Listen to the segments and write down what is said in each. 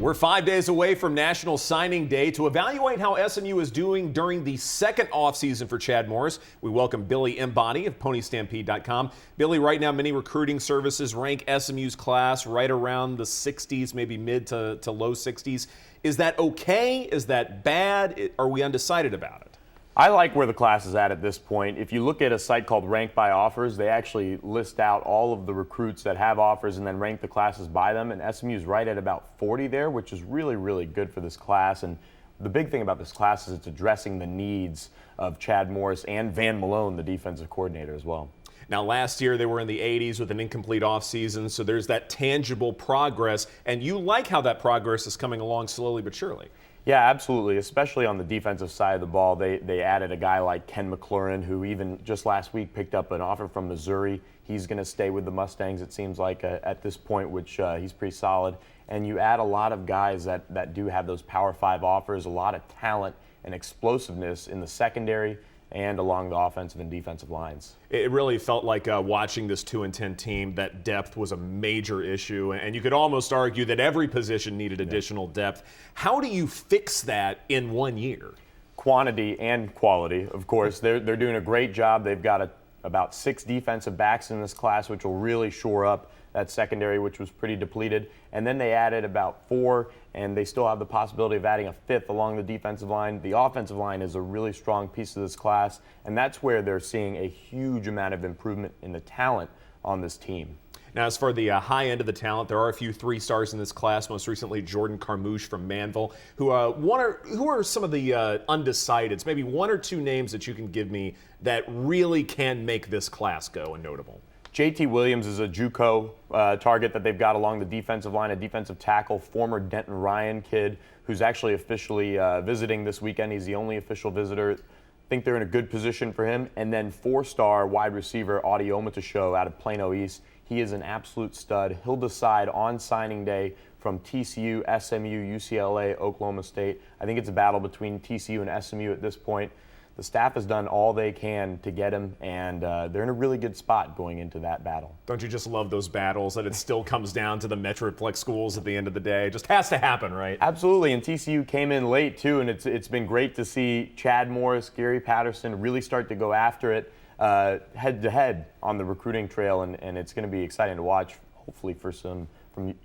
We're 5 days away from National Signing Day. To evaluate how SMU is doing during the second offseason for Chad Morris, we welcome Billy Embody of PonyStampede.com. Billy, right now many recruiting services rank SMU's class right around the 60s, maybe mid to low 60s. Is that okay? Is that bad? Are we undecided about it? I like where the class is at this point. If you look at a site called Rank by Offers, they actually list out all of the recruits that have offers and then rank the classes by them. And SMU's right at about 40 there, which is really, really good for this class. And the big thing about this class is it's addressing the needs of Chad Morris and Van Malone, the defensive coordinator, as well. Now, last year they were in the 80s with an incomplete offseason, so there's that tangible progress. And you like how that progress is coming along slowly but surely. Yeah, absolutely, especially on the defensive side of the ball. They added a guy like Ken McLaurin, who even just last week picked up an offer from Missouri. He's going to stay with the Mustangs, it seems like, at this point, which he's pretty solid. And you add a lot of guys that do have those Power 5 offers, a lot of talent and explosiveness in the secondary and along the offensive and defensive lines. It really felt like watching this 2-10 team, that depth was a major issue, and you could almost argue that every position needed additional depth. How do you fix that in 1 year? Quantity and quality, of course. They're doing a great job. They've got about 6 defensive backs in this class, which will really shore up that secondary, which was pretty depleted. And then they added about 4, and they still have the possibility of adding a 5th along the defensive line. The offensive line is a really strong piece of this class, and that's where they're seeing a huge amount of improvement in the talent on this team. Now, as for the high end of the talent, there are a few 3-stars in this class, most recently Jordan Carmouche from Manville. Who are some of the undecideds, maybe 1 or 2 names that you can give me that really can make this class go and notable? JT Williams is a JUCO target that they've got along the defensive line, a defensive tackle, former Denton Ryan kid who's actually officially visiting this weekend. He's the only official visitor. I think they're in a good position for him. And then 4-star wide receiver Audie Omotasho out of Plano East. He is an absolute stud. He'll decide on signing day from TCU, SMU, UCLA, Oklahoma State. I think it's a battle between TCU and SMU at this point. The staff has done all they can to get him, and they're in a really good spot going into that battle. Don't you just love those battles, that it still comes down to the Metroplex schools at the end of the day? It just has to happen, right? Absolutely, and TCU came in late, too, and it's been great to see Chad Morris, Gary Patterson really start to go after it head-to-head on the recruiting trail, and it's going to be exciting to watch, hopefully, from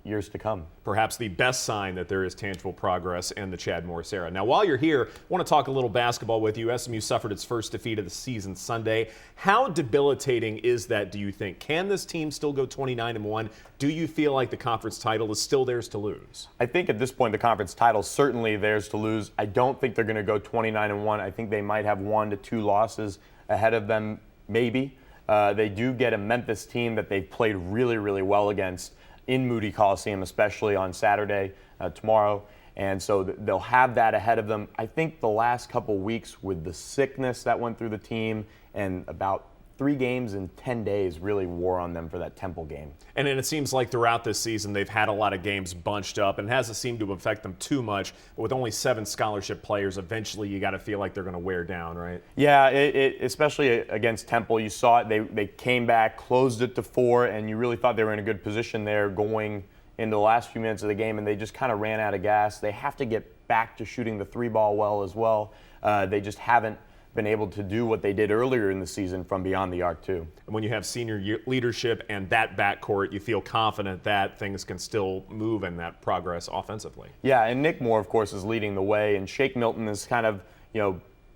years to come. Perhaps the best sign that there is tangible progress in the Chad Morris era. Now, while you're here, I want to talk a little basketball with you. SMU suffered its first defeat of the season Sunday. How debilitating is that, do you think? Can this team still go 29-1? Do you feel like the conference title is still theirs to lose? I think at this point the conference title is certainly theirs to lose. I don't think they're going to go 29-1. I think they might have 1 to 2 losses ahead of them, maybe. They do get a Memphis team that they've played really, really well against in Moody Coliseum, especially on Saturday, tomorrow. And so they'll have that ahead of them. I think the last couple weeks with the sickness that went through the team and about 3 games in 10 days really wore on them for that Temple game. And then it seems like throughout this season they've had a lot of games bunched up, and it hasn't seemed to affect them too much. But with only 7 scholarship players, eventually you got to feel like they're going to wear down, right? Yeah, especially against Temple, you saw it. They came back, closed it to 4, and you really thought they were in a good position there going into the last few minutes of the game, and they just kind of ran out of gas. They have to get back to shooting the 3-ball well as well. They just haven't been able to do what they did earlier in the season from beyond the arc too. And when you have senior leadership and that backcourt, you feel confident that things can still move in that progress offensively. Yeah, and Nick Moore, of course, is leading the way, and Shake Milton has kind of,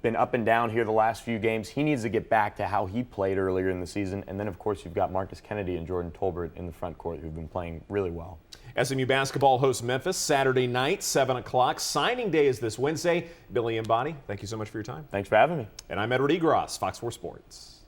been up and down here the last few games. He needs to get back to how he played earlier in the season. And then, of course, you've got Marcus Kennedy and Jordan Tolbert in the front court who've been playing really well. SMU basketball hosts Memphis Saturday night, 7 o'clock. Signing day is this Wednesday. Billy Embody, thank you so much for your time. Thanks for having me. And I'm Edward Egros, Fox 4 Sports.